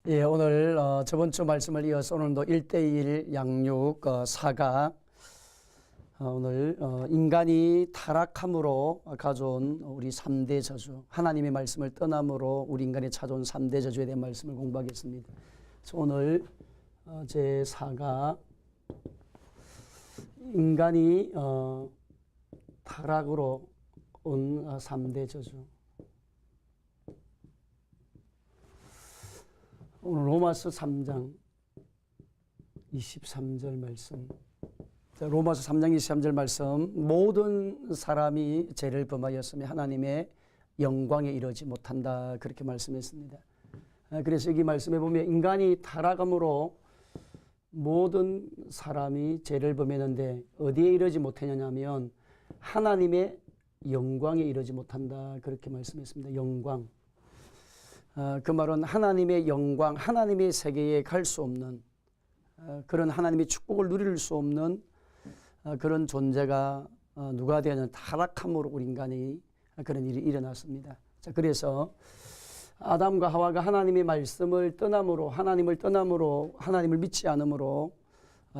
예, 오늘 저번 주 말씀을 이어서 오늘도 1:1 양육 사가 오늘 인간이 타락함으로 가져온 우리 3대 저주, 하나님의 말씀을 떠남으로 우리 인간이 찾아온 3대 저주에 대한 말씀을 공부하겠습니다. 그래서 오늘 제 4가 인간이 타락으로 온 3대 저주. 오늘 로마서 3장 23절 말씀. 로마서 3장 23절 말씀. 모든 사람이 죄를 범하였으며 하나님의 영광에 이르지 못한다. 그렇게 말씀했습니다. 그래서 여기 말씀해 보면 인간이 타락함으로 모든 사람이 죄를 범했는데 어디에 이르지 못했냐면 하나님의 영광에 이르지 못한다. 그렇게 말씀했습니다. 영광. 그 말은 하나님의 영광, 하나님의 세계에 갈 수 없는 그런 하나님의 축복을 누릴 수 없는 그런 존재가 누가 되었냐면 타락함으로 우리 인간이 그런 일이 일어났습니다. 자, 그래서 아담과 하와가 하나님의 말씀을 떠남으로, 하나님을 믿지 않음으로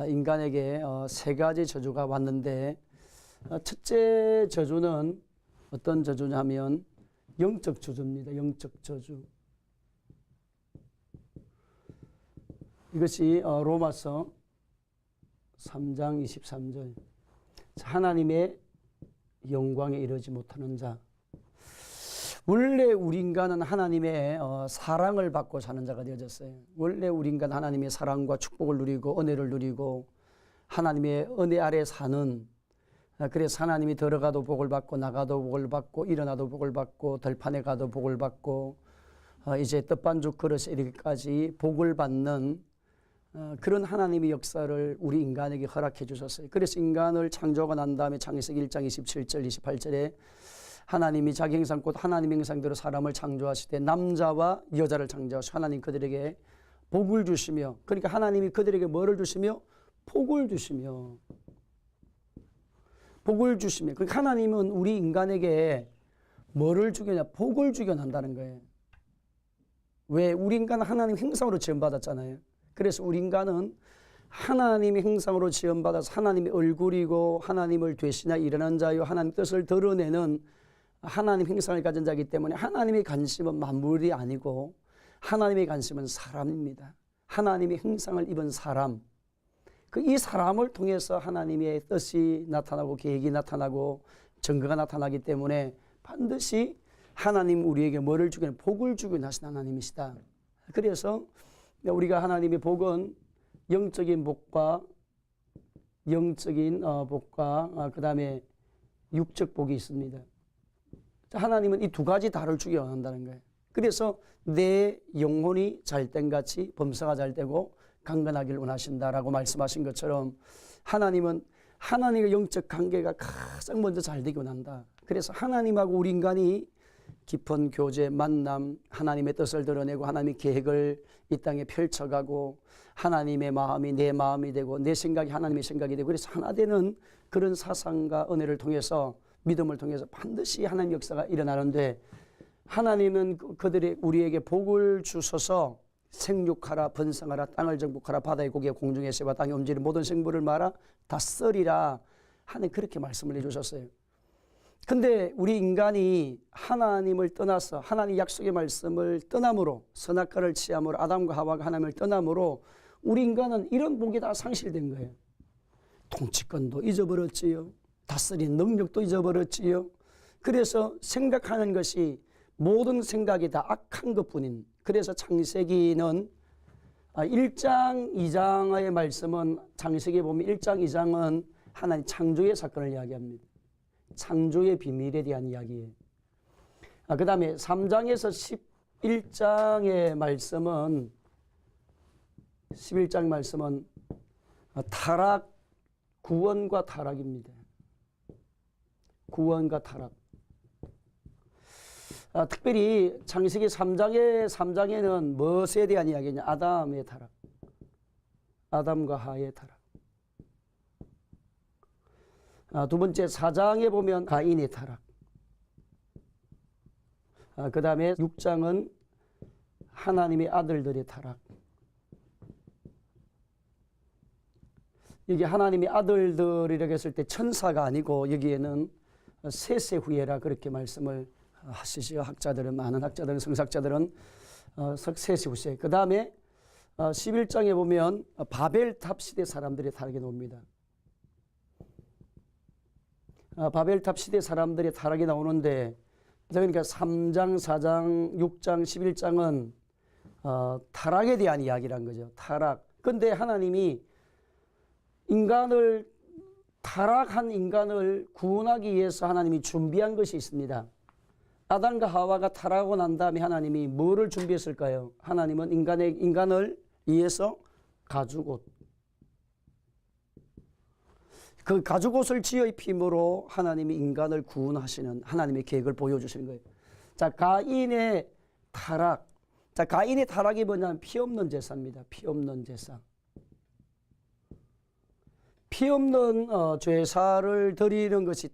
인간에게 세 가지 저주가 왔는데 첫째 저주는 어떤 저주냐면 영적 저주입니다. 영적 저주. 이것이 로마서 3장 23절. 하나님의 영광에 이르지 못하는 자. 원래 우리 인간은 하나님의 사랑을 받고 사는 자가 되어졌어요. 원래 우리 인간 하나님의 사랑과 축복을 누리고 은혜를 누리고 하나님의 은혜 아래 사는, 그래서 하나님이 들어가도 복을 받고 나가도 복을 받고 일어나도 복을 받고 들판에 가도 복을 받고 이제 떡반죽 그릇에 이르기까지 복을 받는 그런 하나님의 역사를 우리 인간에게 허락해 주셨어요. 그래서 인간을 창조하고 난 다음에 창세기 1장 27절 28절에 하나님이 자기 형상 곧 하나님의 형상대로 사람을 창조하실 때 남자와 여자를 창조하시고 하나님 그들에게 복을 주시며, 그러니까 하나님이 그들에게 뭐를 주시며? 복을 주시며. 복을 주시며. 그러니까 하나님은 우리 인간에게 뭐를 주겠냐? 복을 주긴 한다는 거예요. 왜? 우리 인간은 하나님 형상으로 지음받았잖아요. 그래서 우리 인간은 하나님의 형상으로 지음받아서 하나님의 얼굴이고 하나님을 되시나 일어난 자요 하나님 뜻을 드러내는 하나님 형상을 가진 자이기 때문에 하나님의 관심은 만물이 아니고 하나님의 관심은 사람입니다. 하나님의 형상을 입은 사람. 이 사람을 통해서 하나님의 뜻이 나타나고 계획이 나타나고 증거가 나타나기 때문에 반드시 하나님 우리에게 뭐를 주기는 복을 주기는 하신 하나님이시다. 그래서 우리가 하나님의 복은 영적인 복과 그 다음에 육적 복이 있습니다. 하나님은 이 두 가지 다를 주기 원한다는 거예요. 그래서 내 영혼이 잘된 같이 범사가 잘되고 강건하길 원하신다라고 말씀하신 것처럼 하나님은 하나님과 영적 관계가 가장 먼저 잘되기 원한다. 그래서 하나님하고 우리 인간이 깊은 교제, 만남, 하나님의 뜻을 드러내고 하나님의 계획을 이 땅에 펼쳐가고 하나님의 마음이 내 마음이 되고 내 생각이 하나님의 생각이 되고 그래서 하나 되는 그런 사상과 은혜를 통해서 믿음을 통해서 반드시 하나님의 역사가 일어나는데 하나님은 그들이 우리에게 복을 주셔서 생육하라 번성하라 땅을 정복하라 바다의 고기와 공중의 새와 땅에 움직이는 모든 생물을 말아 다스리라 하는 그렇게 말씀을 해주셨어요. 근데 우리 인간이 하나님을 떠나서 하나님 약속의 말씀을 떠남으로 선악과를 취함으로 아담과 하와가 하나님을 떠남으로 우리 인간은 이런 복이 다 상실된 거예요. 통치권도 잊어버렸지요. 다스리는 능력도 잊어버렸지요. 그래서 생각하는 것이 모든 생각이 다 악한 것뿐인, 그래서 창세기는 1장 2장의 말씀은 창세기에 보면 1장 2장은 하나님 창조의 사건을 이야기합니다. 창조의 비밀에 대한 이야기예요. 그 다음에 3장에서 11장의 말씀은 11장 말씀은 타락, 구원과 타락입니다. 구원과 타락. 특별히 창세기 3장에는 무엇에 대한 이야기냐? 아담의 타락. 아담과 하의 타락. 두 번째 4장에 보면 가인의 타락. 그 다음에 6장은 하나님의 아들들의 타락. 이게 하나님의 아들들이라고 했을 때 천사가 아니고 여기에는 세세 후예라 그렇게 말씀을 하시죠. 학자들은, 많은 학자들은, 성사학자들은 세세 후세. 그 다음에 11장에 보면 바벨탑 시대 사람들의 타락이 나옵니다. 바벨탑 시대 사람들의 타락이 나오는데, 그러니까 3장, 4장, 6장, 11장은 타락에 대한 이야기란 거죠. 타락. 근데 하나님이 타락한 인간을 구원하기 위해서 하나님이 준비한 것이 있습니다. 아담과 하와가 타락하고 난 다음에 하나님이 뭐를 준비했을까요? 하나님은 인간을 위해서 가죽옷. 그 가죽옷을 지어 입힘으로 하나님이 인간을 구원하시는 하나님의 계획을 보여주시는 거예요. 자, 가인의 타락. 자, 가인의 타락이 뭐냐면 피 없는 제사입니다. 피 없는 제사. 피 없는 제사를 드리는 것이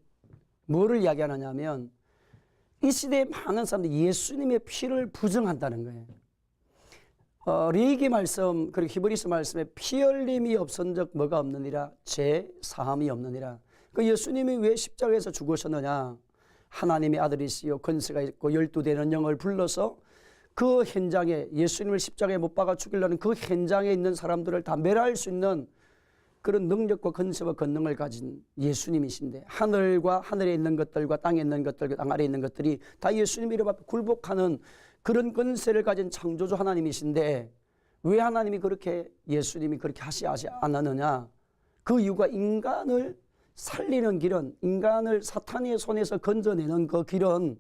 뭐를 이야기하느냐면 이 시대에 많은 사람들이 예수님의 피를 부정한다는 거예요. 레위기 말씀 그리고 히브리서 말씀에 피 흘림이 없은즉 뭐가 없느니라? 죄 사함이 없느니라. 그 예수님이 왜 십자가에서 죽으셨느냐? 하나님의 아들이시요 권세가 있고 12대는 영을 불러서 그 현장에 예수님을 십자가에 못 박아 죽이려는 그 현장에 있는 사람들을 다 멸할 수 있는 그런 능력과 권세와 권능을 가진 예수님이신데, 하늘과 하늘에 있는 것들과 땅에 있는 것들과 땅 아래에 있는 것들이 다 예수님 이름 앞에 굴복하는 그런 권세를 가진 창조주 하나님이신데, 왜 하나님이 그렇게 예수님이 그렇게 하시지 않았느냐? 그 이유가 인간을 살리는 길은, 인간을 사탄의 손에서 건져내는 그 길은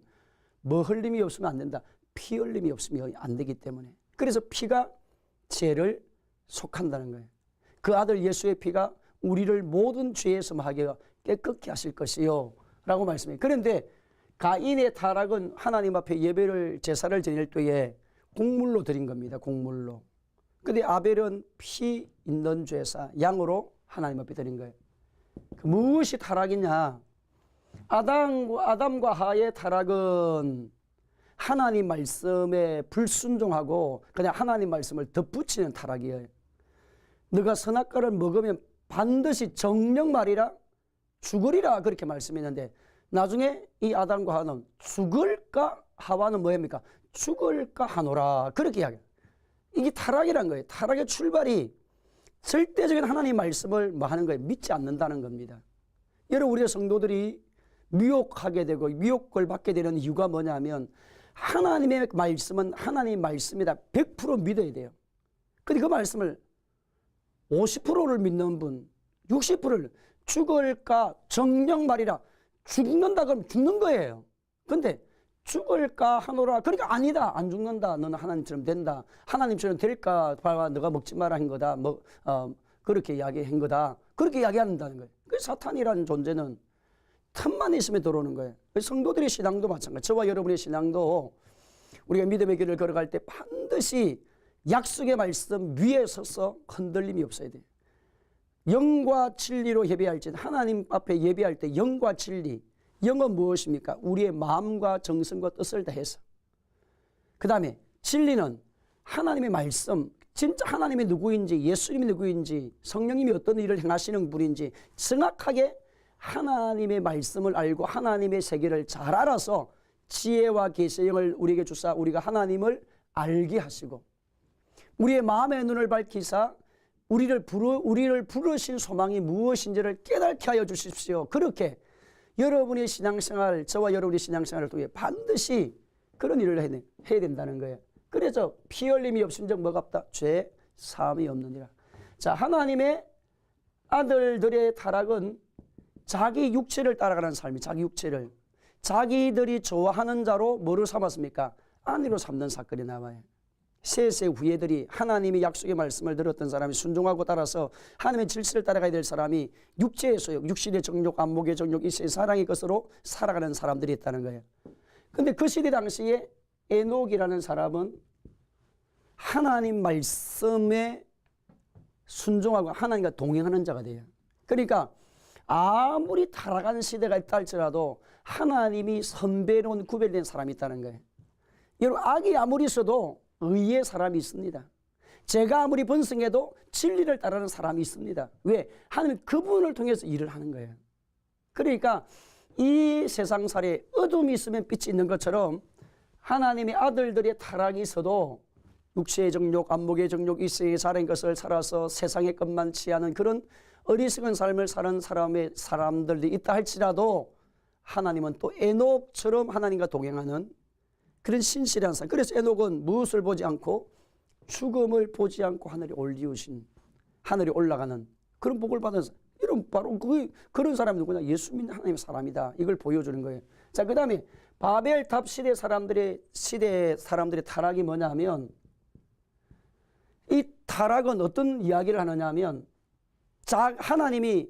뭐 흘림이 없으면 안 된다. 피 흘림이 없으면 안 되기 때문에. 그래서 피가 죄를 속한다는 거예요. 그 아들 예수의 피가 우리를 모든 죄에서 하게 깨끗게 하실 것이요 라고 말씀해요. 그런데 가인의 타락은 하나님 앞에 예배를 제사를 드릴 때에 곡물로 드린 겁니다. 곡물로. 근데 아벨은 피 있는 제사 양으로 하나님 앞에 드린 거예요. 무엇이 타락이냐? 아담과 하와의 타락은 하나님 말씀에 불순종하고 그냥 하나님 말씀을 덧붙이는 타락이에요. 너가 선악과를 먹으면 반드시 정령 말이라 죽으리라 그렇게 말씀했는데, 나중에 이 아담과 하와는 죽을까? 하와는 뭐입니까? 죽을까 하노라 그렇게 이야기해요. 이게 타락이란 거예요. 타락의 출발이 절대적인 하나님 말씀을 뭐 하는 거예요? 믿지 않는다는 겁니다. 여러분, 우리의 성도들이 미혹하게 되고 미혹을 받게 되는 이유가 뭐냐면 하나님의 말씀은 하나님의 말씀이다 100% 믿어야 돼요. 근데 그 말씀을 50%를 믿는 분, 60%를 죽을까 정령 말이라 죽는다 그러면 죽는 거예요. 근데 죽을까 하노라 그러니까 아니다, 안 죽는다, 너는 하나님처럼 된다, 하나님처럼 될까 봐봐, 너가 먹지 마라 한 거다, 그렇게 이야기한 거다, 그렇게 이야기한다는 거예요. 그 사탄이라는 존재는 틈만 있으면 들어오는 거예요. 성도들의 신앙도 마찬가지. 저와 여러분의 신앙도 우리가 믿음의 길을 걸어갈 때 반드시 약속의 말씀 위에 서서 흔들림이 없어야 돼요. 영과 진리로 예배할지, 하나님 앞에 예배할 때 영과 진리, 영은 무엇입니까? 우리의 마음과 정성과 뜻을 다해서. 그 다음에 진리는 하나님의 말씀, 진짜 하나님이 누구인지, 예수님이 누구인지, 성령님이 어떤 일을 행하시는 분인지 정확하게 하나님의 말씀을 알고 하나님의 세계를 잘 알아서 지혜와 계시형을 우리에게 주사 우리가 하나님을 알게 하시고, 우리의 마음의 눈을 밝히사 우리를 부르신 소망이 무엇인지를 깨닫게 하여 주십시오. 그렇게 여러분의 신앙생활, 저와 여러분의 신앙생활을 통해 반드시 그런 일을 해야 된다는 거예요. 그래서 피 흘림이 없은즉 뭐가 없다? 죄 사함이 없느니라. 자, 하나님의 아들들의 타락은 자기 육체를 따라가는 삶이, 자기 육체를 자기들이 좋아하는 자로 뭐를 삼았습니까? 아내로 삼는 사건이 나와요. 세세 후예들이 하나님의 약속의 말씀을 들었던 사람이 순종하고 따라서 하나님의 질서를 따라가야 될 사람이 육체의 소욕, 육신의 정욕, 안목의 정욕, 이세의 사랑의 것으로 살아가는 사람들이 있다는 거예요. 근데 그 시대 당시에 에녹이라는 사람은 하나님 말씀에 순종하고 하나님과 동행하는 자가 돼요. 그러니까 아무리 타락한 시대가 있다 할지라도 하나님이 선배로운 구별된 사람이 있다는 거예요. 여러분, 악이 아무리 있어도 의의 사람이 있습니다. 죄가 아무리 번성해도 진리를 따르는 사람이 있습니다. 왜? 하나님 그분을 통해서 일을 하는 거예요. 그러니까 이 세상살에 어둠이 있으면 빛이 있는 것처럼 하나님의 아들들의 타락이 있어도 육체의 정욕, 안목의 정욕, 이생의 자른 것을 살아서 세상의 것만 취하는 그런 어리석은 삶을 사는 사람들이 있다 할지라도 하나님은 또 에녹처럼 하나님과 동행하는 그런 신실한 사람. 그래서 에녹은 무엇을 보지 않고 죽음을 보지 않고 하늘에 올리우신, 하늘에 올라가는 그런 복을 받은 사람. 이런 바로 그런 사람이 누구냐? 예수 믿는 하나님의 사람이다. 이걸 보여주는 거예요. 자, 그 다음에 바벨탑 시대 사람들의 타락이 뭐냐 하면, 이 타락은 어떤 이야기를 하느냐 하면, 하나님이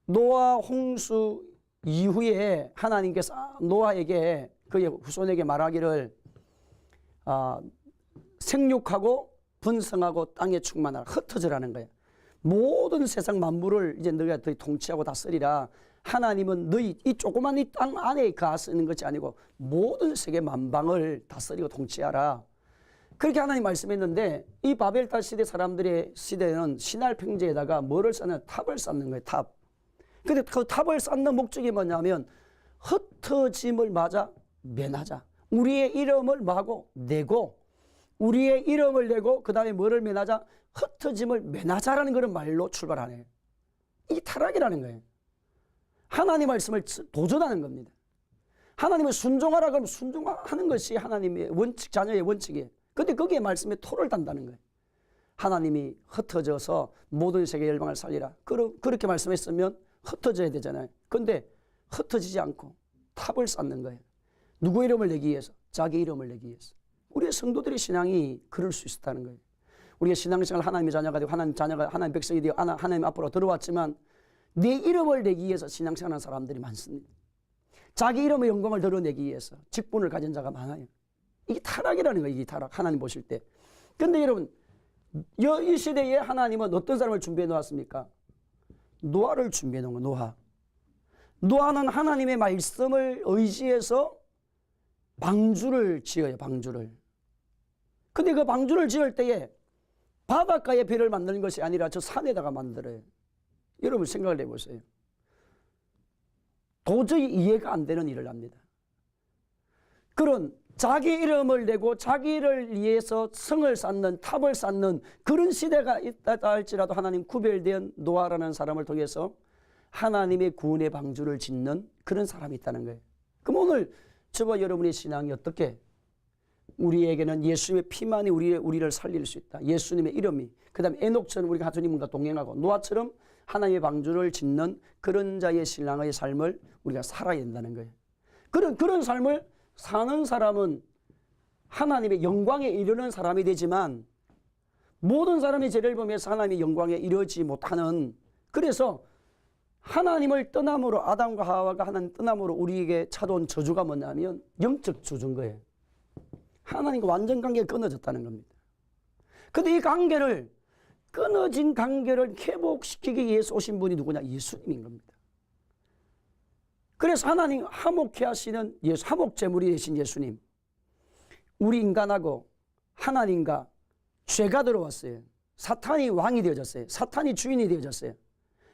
노아 홍수 이후에 하나님께서 노아에게, 그의 후손에게 말하기를 생육하고 분성하고 땅에 충만하라, 흩어져라는 거예요. 모든 세상 만물을 이제 너희가 통치하고 다스리라. 하나님은 너희 이 조그만 이 땅 안에 가쓰는 것이 아니고 모든 세계 만방을 다스리고 통치하라. 그렇게 하나님 말씀했는데, 이 바벨탑 시대 사람들의 시대는 신할 평지에다가 뭐를 쌓는? 탑을 쌓는 거예요. 탑. 근데 그 탑을 쌓는 목적이 뭐냐면 흩어짐을 맞아 면하자. 우리의 이름을 뭐하고? 내고, 우리의 이름을 내고 그 다음에 뭐를 면하자? 흩어짐을 면하자라는 그런 말로 출발하네요. 이게 타락이라는 거예요. 하나님 말씀을 도전하는 겁니다. 하나님을 순종하라 그러면 순종하는 것이 하나님의 원칙, 자녀의 원칙이에요. 근데 거기에 말씀에 토를 단다는 거예요. 하나님이 흩어져서 모든 세계 열방을 살리라. 그렇게 말씀했으면 흩어져야 되잖아요. 근데 흩어지지 않고 탑을 쌓는 거예요. 누구 이름을 내기 위해서? 자기 이름을 내기 위해서. 우리의 성도들의 신앙이 그럴 수 있다는 거예요. 우리가 신앙생활 하나님의 자녀가 되고 하나님 백성이 되어 하나님 앞으로 들어왔지만 내 이름을 내기 위해서 신앙생활하는 사람들이 많습니다. 자기 이름의 영광을 드러내기 위해서 직분을 가진 자가 많아요. 이게 타락이라는 거예요. 이게 타락. 하나님 보실 때. 그런데 여러분, 이 시대에 하나님은 어떤 사람을 준비해 놓았습니까? 노아를 준비해 놓은 거예요. 노아. 노아는 하나님의 말씀을 의지해서 방주를 지어요. 방주를. 근데 그 방주를 지을 때에 바닷가에 배를 만드는 것이 아니라 저 산에다가 만들어요. 여러분 생각을 해보세요. 도저히 이해가 안 되는 일을 합니다. 그런 자기 이름을 내고 자기를 위해서 성을 쌓는, 탑을 쌓는 그런 시대가 있다 할지라도 하나님 구별된 노아라는 사람을 통해서 하나님의 구원의 방주를 짓는 그런 사람이 있다는 거예요. 그럼 오늘 저와 여러분의 신앙이 어떻게? 우리에게는 예수님의 피만이 우리를 살릴 수 있다. 예수님의 이름이. 그 다음에 에녹처럼 우리가 하나님과 동행하고 노아처럼 하나님의 방주를 짓는 그런 자의 신앙의 삶을 우리가 살아야 된다는 거예요. 그런 삶을 사는 사람은 하나님의 영광에 이르는 사람이 되지만 모든 사람의 죄를 보면서 하나님의 영광에 이르지 못하는, 그래서 하나님을 떠남으로, 아담과 하와가 하나님 떠남으로 우리에게 찾아온 저주가 뭐냐면 영적 저주인 거예요. 하나님과 완전 관계가 끊어졌다는 겁니다. 근데 이 관계를, 끊어진 관계를 회복시키기 위해서 오신 분이 누구냐? 예수님인 겁니다. 그래서 하나님 화목케 하시는 예수, 화목제물이 되신 예수님. 우리 인간하고 하나님과 죄가 들어왔어요. 사탄이 왕이 되어졌어요. 사탄이 주인이 되어졌어요.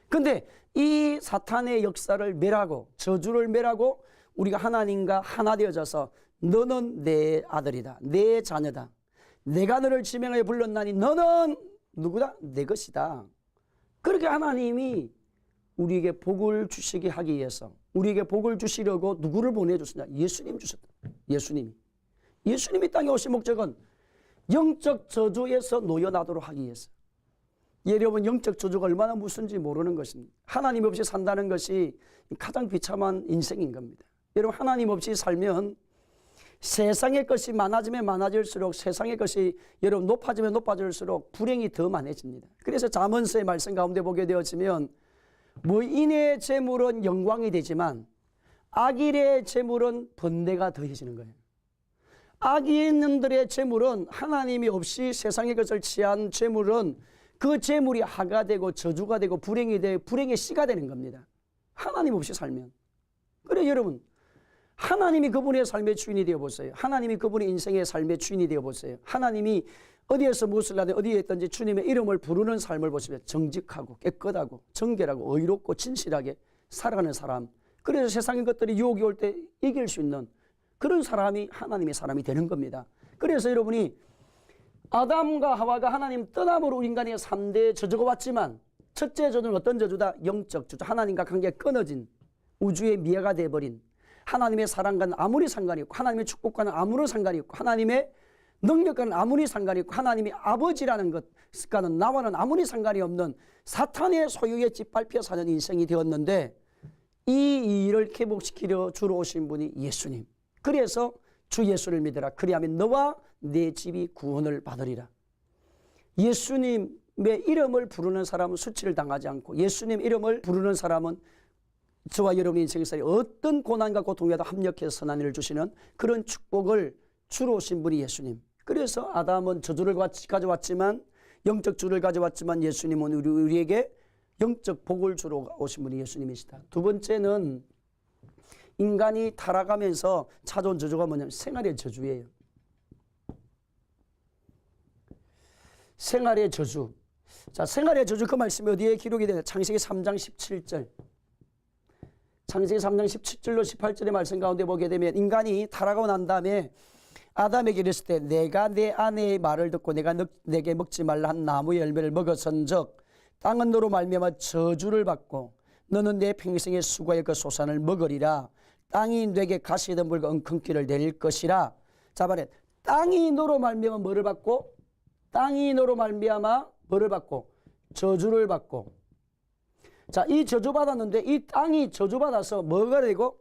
근데 이 사탄의 역사를 멸하고 저주를 멸하고 우리가 하나님과 하나 되어져서 너는 내 아들이다. 내 자녀다. 내가 너를 지명하여 불렀나니 너는 누구다? 내 것이다. 그렇게 하나님이 우리에게 복을 주시게 하기 위해서, 우리에게 복을 주시려고 누구를 보내줬느냐? 예수님 주셨다. 예수님이 땅에 오신 목적은 영적 저주에서 놓여나도록 하기 위해서. 여러분, 영적 저주가 얼마나 무슨지 모르는 것입니다. 하나님 없이 산다는 것이 가장 비참한 인생인 겁니다. 여러분, 하나님 없이 살면 세상의 것이 많아지면 많아질수록, 세상의 것이 여러분 높아지면 높아질수록 불행이 더 많아집니다. 그래서 잠언서의 말씀 가운데 보게 되어지면 무인의 재물은 영광이 되지만 악인의 재물은 번뇌가 더해지는 거예요. 악인들의 재물은, 하나님이 없이 세상의 것을 취한 재물은 그 재물이 하가 되고 저주가 되고 불행이 되고 불행의 씨가 되는 겁니다. 하나님 없이 살면. 그래 여러분, 하나님이 그분의 삶의 주인이 되어보세요. 하나님이 그분의 인생의 삶의 주인이 되어보세요. 하나님이 어디에서 무엇을 하든 어디에 있든지 주님의 이름을 부르는 삶을 보시면 정직하고 깨끗하고 정결하고 의롭고 진실하게 살아가는 사람, 그래서 세상의 것들이 유혹이 올 때 이길 수 있는 그런 사람이 하나님의 사람이 되는 겁니다. 그래서 여러분이 아담과 하와가 하나님 떠남으로 인간의 3대 저주가 왔지만 첫째 저주는 어떤 저주다? 영적 저주. 하나님과 관계가 끊어진 우주의 미아가 되어버린, 하나님의 사랑과는 아무리 상관이 없고 하나님의 축복과는 아무런 상관이 없고 하나님의 능력과는 아무리 상관이 없고 하나님의 아버지라는 것과는 나와는 아무리 상관이 없는 사탄의 소유에 짓밟혀 사는 인생이 되었는데, 이 일을 회복시키려 주로 오신 분이 예수님. 그래서 주 예수를 믿으라. 그리하면 너와 내 집이 구원을 받으리라. 예수님의 이름을 부르는 사람은 수치를 당하지 않고, 예수님 이름을 부르는 사람은 저와 여러분의 인생에서 어떤 고난과 고통에도 합력해서 선한 일을 주시는 그런 축복을 주로 오신 분이 예수님. 그래서 아담은 저주를 가져왔지만, 영적 주를 가져왔지만 예수님은 우리에게 영적 복을 주러 오신 분이 예수님이시다. 두 번째는 인간이 타락하면서 찾아온 저주가 뭐냐면 생활의 저주예요. 생활의 저주. 자, 생활의 저주, 그 말씀이 어디에 기록이 되냐? 창세기 3장 17절. 창세기 3장 17절로 18절의 말씀 가운데 보게 되면, 인간이 타락하고 난 다음에 아담에게 이랬을 때 내가 내 아내의 말을 듣고 내가 내게 먹지 말라 한 나무의 열매를 먹었은즉 땅은 너로 말미암아 저주를 받고 너는 내 평생의 수고의 그 소산을 먹으리라. 땅이 내게 가시덤불과 엉겅퀴를 내릴 것이라. 자, 말해. 땅이 너로 말미암아 뭐를 받고? 땅이 너로 말미암아 뭐를 받고? 저주를 받고. 자, 이 저주받았는데 이 땅이 저주받아서 뭐가 되고?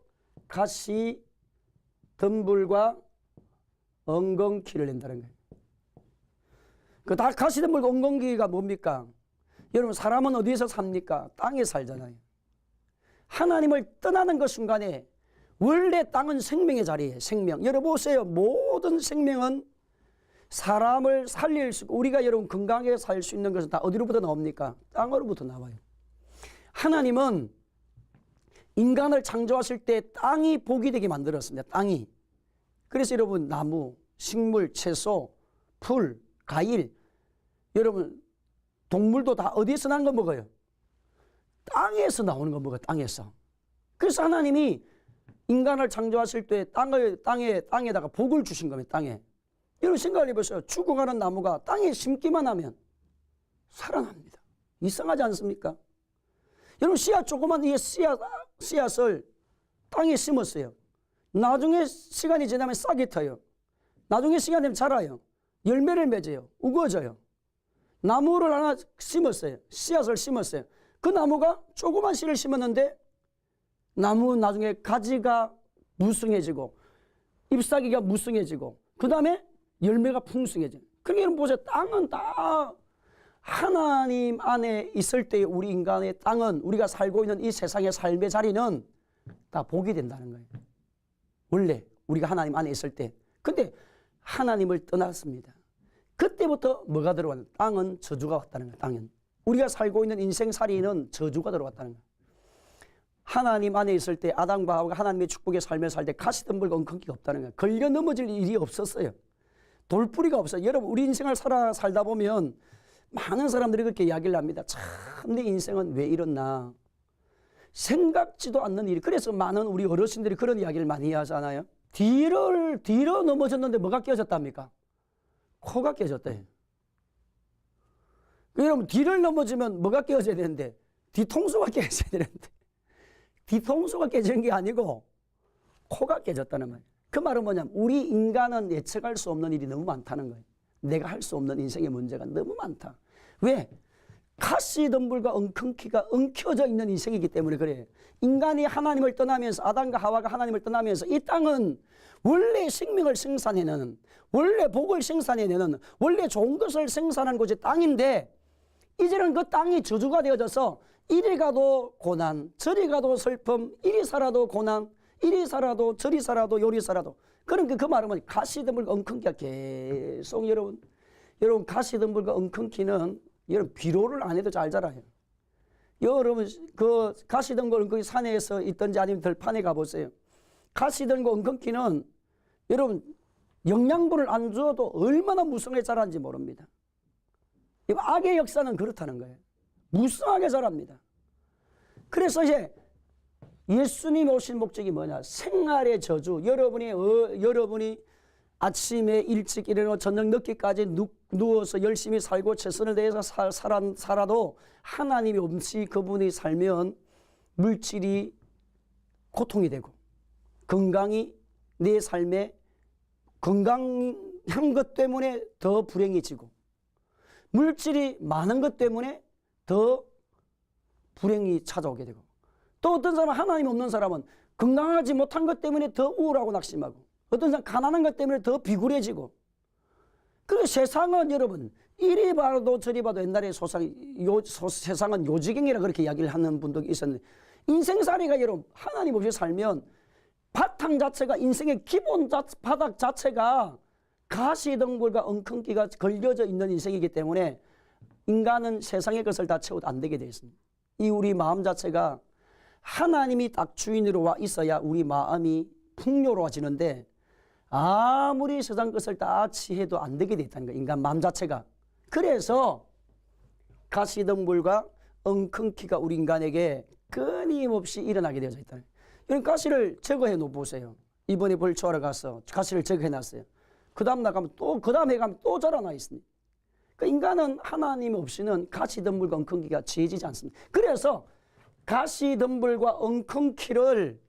가시덤불과 엉겅퀴를 낸다는 거예요. 그 다 가시덤불과 엉겅퀴가 뭡니까? 여러분, 사람은 어디에서 삽니까? 땅에 살잖아요. 하나님을 떠나는 그 순간에 원래 땅은 생명의 자리예요. 생명. 여러분 보세요. 모든 생명은 사람을 살릴 수 있고 우리가 여러분 건강하게 살 수 있는 것은 다 어디로부터 나옵니까? 땅으로부터 나와요. 하나님은 인간을 창조하실 때 땅이 복이 되게 만들었습니다. 땅이. 그래서 여러분 나무, 식물, 채소, 풀, 과일, 여러분 동물도 다 어디에서 난 거 먹어요? 땅에서 나오는 거 먹어요. 땅에서. 그래서 하나님이 인간을 창조하실 때 땅에다가 복을 주신 겁니다. 땅에. 여러분 생각을 해보세요. 죽어가는 나무가 땅에 심기만 하면 살아납니다. 이상하지 않습니까? 여러분 씨앗 조그만 이 씨앗을 땅에 심었어요. 나중에 시간이 지나면 싹이 터요. 나중에 시간이 되면 자라요. 열매를 맺어요. 우거져요. 나무를 하나 심었어요. 씨앗을 심었어요. 그 나무가 조그만 씨를 심었는데 나무는 나중에 가지가 무성해지고 잎사귀가 무성해지고 그 다음에 열매가 풍성해져요. 그러니까 여러분 보세요. 땅은 다 하나님 안에 있을 때 우리 인간의 땅은 우리가 살고 있는 이 세상의 삶의 자리는 다 복이 된다는 거예요. 원래 우리가 하나님 안에 있을 때. 근데 하나님을 떠났습니다. 그때부터 뭐가 들어왔는? 땅은 저주가 왔다는 거예요. 땅은. 우리가 살고 있는 인생살이는 저주가 들어왔다는 거예요. 하나님 안에 있을 때 아담과 하와가 하나님의 축복의 삶을 살 때 가시덤불과 엉겅퀴가 없다는 거예요. 걸려 넘어질 일이 없었어요. 돌뿌리가 없어요. 여러분 우리 인생을 살다 보면 많은 사람들이 그렇게 이야기를 합니다. 참 내 인생은 왜 이렇나. 생각지도 않는 일이. 그래서 많은 우리 어르신들이 그런 이야기를 많이 하잖아요. 뒤로 넘어졌는데 뭐가 깨졌답니까? 코가 깨졌대. 여러분 뒤를 넘어지면 뭐가 깨져야 되는데 뒤통수가 깨져야 되는데 뒤통수가 깨지는 게 아니고 코가 깨졌다는 말이에요. 그 말은 뭐냐면 우리 인간은 예측할 수 없는 일이 너무 많다는 거예요. 내가 할 수 없는 인생의 문제가 너무 많다. 왜? 가시덤불과 엉겅퀴가 엉켜져 있는 인생이기 때문에 그래요. 인간이 하나님을 떠나면서 아담과 하와가 하나님을 떠나면서 이 땅은 원래 생명을 생산해내는 원래 복을 생산해내는 원래 좋은 것을 생산하는 곳이 땅인데 이제는 그 땅이 저주가 되어져서 이리 가도 고난 저리 가도 슬픔 이리 살아도 고난 이리 살아도 저리 살아도 요리 살아도 그러니까 그 말은 뭐냐 가시덤불과 엉겅퀴가 계속 여러분 가시덤불과 엉겅퀴는 여러분 비료를 안 해도 잘 자라요. 여러분 그 가시덤불 엉겅퀴 산에서 있든지 아니면 들판에 가보세요. 가시덤불과 엉겅퀴는 여러분 영양분을 안 줘도 얼마나 무성하게 자라는지 모릅니다. 악의 역사는 그렇다는 거예요. 무성하게 자랍니다. 그래서 이제 예수님이 오신 목적이 뭐냐? 생활의 저주. 여러분이 아침에 일찍 일어나고 저녁 늦게까지 누워서 열심히 살고 최선을 다해서 살아도 하나님이 없이 그분이 살면 물질이 고통이 되고 건강이 내 삶에 건강한 것 때문에 더 불행해지고 물질이 많은 것 때문에 더 불행이 찾아오게 되고 또 어떤 사람은 하나님 없는 사람은 건강하지 못한 것 때문에 더 우울하고 낙심하고 어떤 사람은 가난한 것 때문에 더 비굴해지고 그 세상은 여러분 이리 봐도 저리 봐도 옛날에 세상은 요지경이라 그렇게 이야기를 하는 분도 있었는데 인생살이가 여러분 하나님 없이 살면 바탕 자체가 인생의 기본 바닥 자체가 가시덤불과 엉겅퀴가 걸려져 있는 인생이기 때문에 인간은 세상의 것을 다 채워도 안 되게 되어 있습니다. 이 우리 마음 자체가 하나님이 딱 주인으로 와 있어야 우리 마음이 풍요로워지는데 아무리 세상 것을 다 취해도 안 되게 되어 있다는 거예요. 인간 마음 자체가. 그래서 가시덤불과 엉겅퀴가 우리 인간에게 끊임없이 일어나게 되어져 있다는 거예요. 이런 가시를 제거해 놓으세요. 이번에 벌초하러 가서 가시를 제거해 놨어요. 그 다음 나가면 또 그 다음에 가면 또 자라나 있습니다. 그러니까 인간은 하나님 없이는 가시덤불과 엉겅퀴가 지어지지 않습니다. 그래서 가시덤불과 엉겅퀴를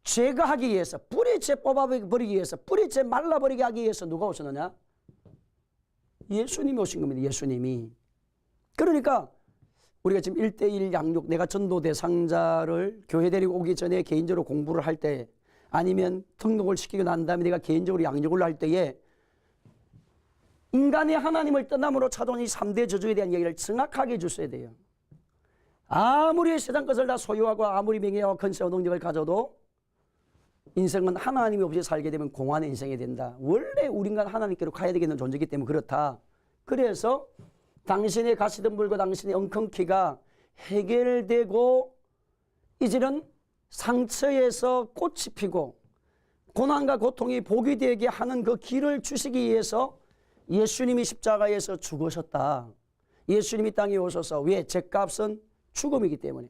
제거하기 위해서 뿌리째 뽑아버리기 위해서 뿌리째 말라버리게 하기 위해서 누가 오셨느냐? 예수님이 오신 겁니다. 예수님이. 그러니까 우리가 지금 1:1 양육 내가 전도 대상자를 교회 데리고 오기 전에 개인적으로 공부를 할 때 아니면 등록을 시키고 난 다음에 내가 개인적으로 양육을 할 때에 인간의 하나님을 떠남으로 찾아온 이 3대 저주에 대한 얘기를 정확하게 해줬어야 돼요. 아무리 세상 것을 다 소유하고 아무리 명예와 권세와 능력을 가져도 인생은 하나님이 없이 살게 되면 공허한 인생이 된다. 원래 우리 인간 하나님께로 가야 되겠는 존재이기 때문에 그렇다. 그래서 당신의 가시덤불과 당신의 엉겅퀴가 해결되고 이제는 상처에서 꽃이 피고 고난과 고통이 복이 되게 하는 그 길을 주시기 위해서 예수님이 십자가에서 죽으셨다. 예수님이 땅에 오셔서 왜? 죄값은 죽음이기 때문에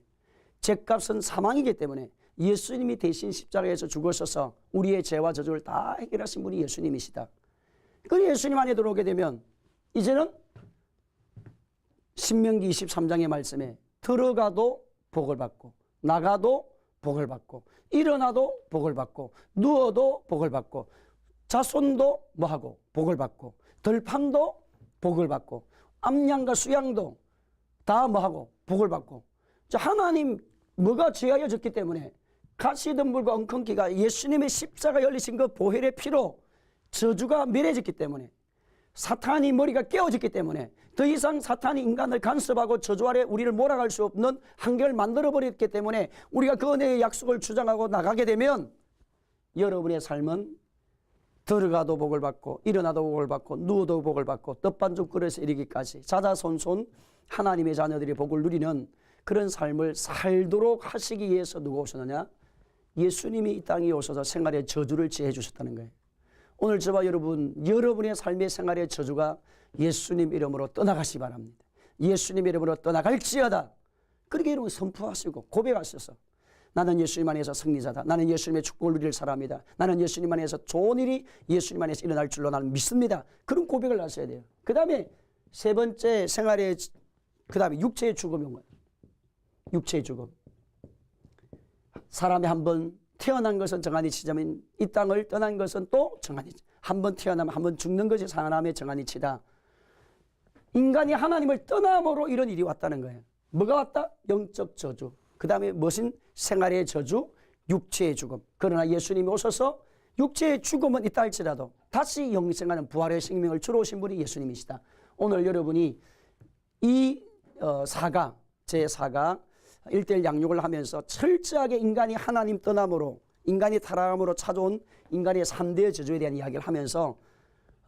죄값은 사망이기 때문에 예수님이 대신 십자가에서 죽으셔서 우리의 죄와 저주를 다 해결하신 분이 예수님이시다. 그 예수님 안에 들어오게 되면 이제는 신명기 23장의 말씀에 들어가도 복을 받고 나가도 복을 받고 일어나도 복을 받고 누워도 복을 받고 자손도 뭐하고 복을 받고 들판도 복을 받고 암양과 수양도 다 뭐하고 복을 받고 하나님 뭐가 죄하여졌기 때문에 가시덤불과 엉겅퀴가 예수님의 십자가 열리신 그 보혈의 피로 저주가 멸해졌기 때문에 사탄이 머리가 깨어졌기 때문에 더 이상 사탄이 인간을 간섭하고 저주 아래 우리를 몰아갈 수 없는 한계를 만들어버렸기 때문에 우리가 그 은혜의 약속을 주장하고 나가게 되면 여러분의 삶은 들어가도 복을 받고 일어나도 복을 받고 누워도 복을 받고 떡반죽 그릇에 이르기까지 자자손손 하나님의 자녀들이 복을 누리는 그런 삶을 살도록 하시기 위해서 누가 오셨느냐? 예수님이 이 땅에 오셔서 생활의 저주를 지해 주셨다는 거예요. 오늘 저와 여러분의 삶의 생활의 저주가 예수님 이름으로 떠나가시기 바랍니다. 예수님 이름으로 떠나갈지어다. 그렇게 여러분 선포하시고 고백하셔서 나는 예수님 안에서 승리자다. 나는 예수님의 축복을 누릴 사람이다. 나는 예수님 안에서 좋은 일이 예수님 안에서 일어날 줄로 나는 믿습니다. 그런 고백을 하셔야 돼요. 그 다음에 세 번째 생활의 그 다음에 육체의 죽음인 거예요. 육체의 죽음. 사람이 한번 태어난 것은 정한이 치자면 이 땅을 떠난 것은 또 정한이 치. 한번 태어나면 한번 죽는 것이 사람의 정한이 치다. 인간이 하나님을 떠남으로 이런 일이 왔다는 거예요. 뭐가 왔다? 영적 저주. 그 다음에 무슨 생활의 저주? 육체의 죽음. 그러나 예수님이 오셔서 육체의 죽음은 있다 할지라도 다시 영생하는 부활의 생명을 주러 오신 분이 예수님이시다. 오늘 여러분이 이 사가 제4가 1:1 양육을 하면서 철저하게 인간이 하나님 떠남으로 인간이 타락함으로 찾아온 인간의 3대 저주에 대한 이야기를 하면서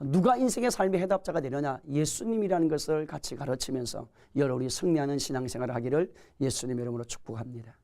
누가 인생의 삶의 해답자가 되느냐? 예수님이라는 것을 같이 가르치면서 여러분이 승리하는 신앙생활을 하기를 예수님 이름으로 축복합니다.